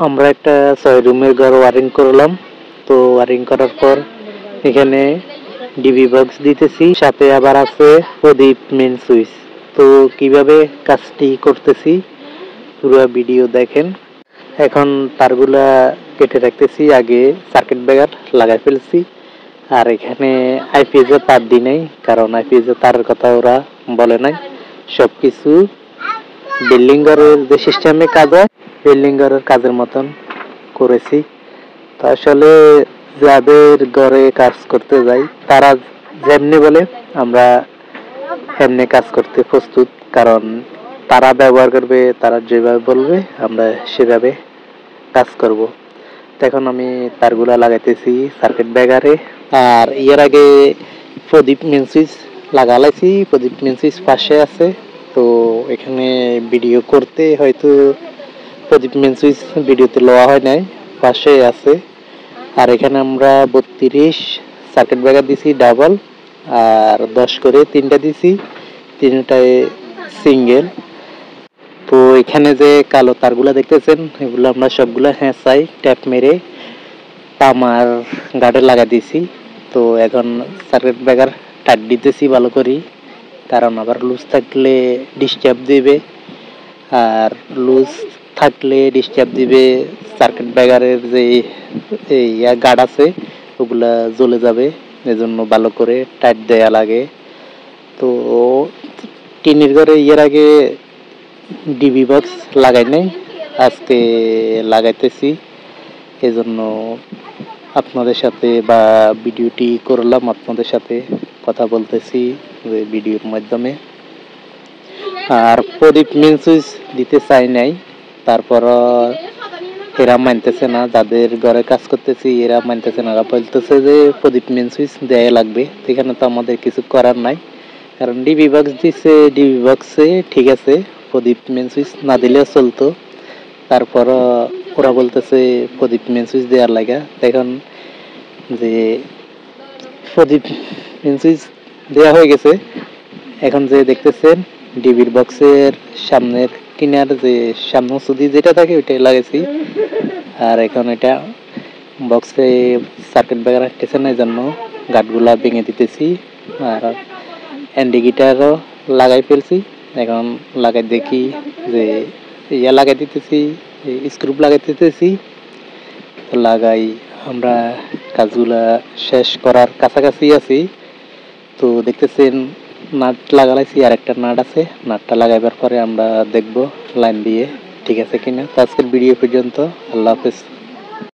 আমরা একটা 6 রুমের ঘর ওয়ারিং করলাম। তো ওয়ারিং করার পর এখানে ডিবি বক্স দিতেছি, সাথে আবার আছে প্রদীপ মেন সুইচ। তো কিভাবে কাজটি করতেছি পুরো ভিডিও দেখেন। এখন তারগুলা কেটে রাখতেছি, আগে সার্কিট ব্রেকার লাগাই ফেলছি। আর এখানে আইপিএস এর তার দিই নাই, কারণ আইপিএস এর তারের কথা ওরা বলে নাই। সবকিছু বিল্ডিং ঘরের যে সিস্টেমে কাজ হয় বিল্ডিং ঘরের কাজের মতন করেছি। তো আসলে যাদের ঘরে কাজ করতে যাই তারা যেমনি বলে আমরা এমনি কাজ করতে প্রস্তুত, কারণ তারা ব্যবহার করবে, তারা যেভাবে বলবে আমরা সেভাবে কাজ করব। এখন আমি তারগুলা লাগাইতেছি সার্কিট ব্রেকারে। আর এর আগে প্রদীপ মেন সুইচ লাগালাইছি, প্রদীপ মেন সুইচ পাশে আছে। তো এখানে ভিডিও করতে হয়তো প্রদীপ মেন সুইচ ভিডিওতে লওয়া হয় নাই, পাশে আছে। আর এখানে আমরা 32 সার্কিট ব্রেকার দিছি ডাবল, আর 10 করে তিনটা দিছি, তিনটায় সিঙ্গেল। তো এখানে যে কালো তারগুলা দেখতেছেন এগুলো আমরা সবগুলা চাই ট্যাপ মেরে তামার গার্ডে লাগা দিছি। তো এখন সার্কিট ব্রেকার টাইট দিতেছি ভালো করে, কারণ আবার লুজ থাকলে ডিস্টার্ব দিবে। আর লুজ থাকলে ডিস্টার্ব দিবে সার্কিট ব্রেকারের যে গার্ড আছে ওগুলা জ্বলে যাবে, এজন্য ভালো করে টাইট দেয়া লাগে। তো টিনের ঘরে এর আগে ডিবি বক্স লাগাই নাই, আজকে লাগাইতেছি। এজন্য আপনাদের সাথে বা ভিডিওটি করলাম, আপনাদের সাথে কথা বলতেছি যে ভিডিওর মাধ্যমে। আর প্রদীপ মেন সুইচ দিতে চাই নাই, তারপর এরা মানতেছে না, যাদের ঘরে কাজ করতেছি এরা মানতেছে না, এরা বলতেছে যে প্রদীপ মেন সুইচ দেয়া লাগবে। এখানে তো আমাদের কিছু করার নাই, কারণ ডিবি বক্স দিচ্ছে, ডিবি বক্সে ঠিক আছে, প্রদীপ মেন সুইচ না দিলেও চলতো। তারপর ওরা বলতেছে প্রদীপ মেন সুইচ দেওয়ার লাগা। এখন যে প্রদীপ মেন সুইচ দেওয়া হয়ে গেছে, এখন যে দেখতেছেন ডিবির বক্সের সামনের কিনার যে সামনে সুদি যেটা থাকে ওইটাই লাগাইছি। আর এখন এটা বক্সে সার্কিট ব্রেকার আসতেছে না, এই জন্য গার্ডগুলা ভেঙে দিতেছি। আর ইন্ডিকেটারও লাগাই ফেলছি। এখন লাগাই দেখি যে লাগাই দিতেছি, স্ক্রু লাগাই দিতেছি। লাগাই আমরা কাজগুলা শেষ করার কাছাকাছি আছি। তো দেখতেছেন নাট লাগাইছি, আর একটা নাট আছে, নাটটা লাগাইবার পরে আমরা দেখব লাইন দিয়ে ঠিক আছে কিনা। তো আজকের ভিডিও পর্যন্ত, আল্লাহ হাফেজ।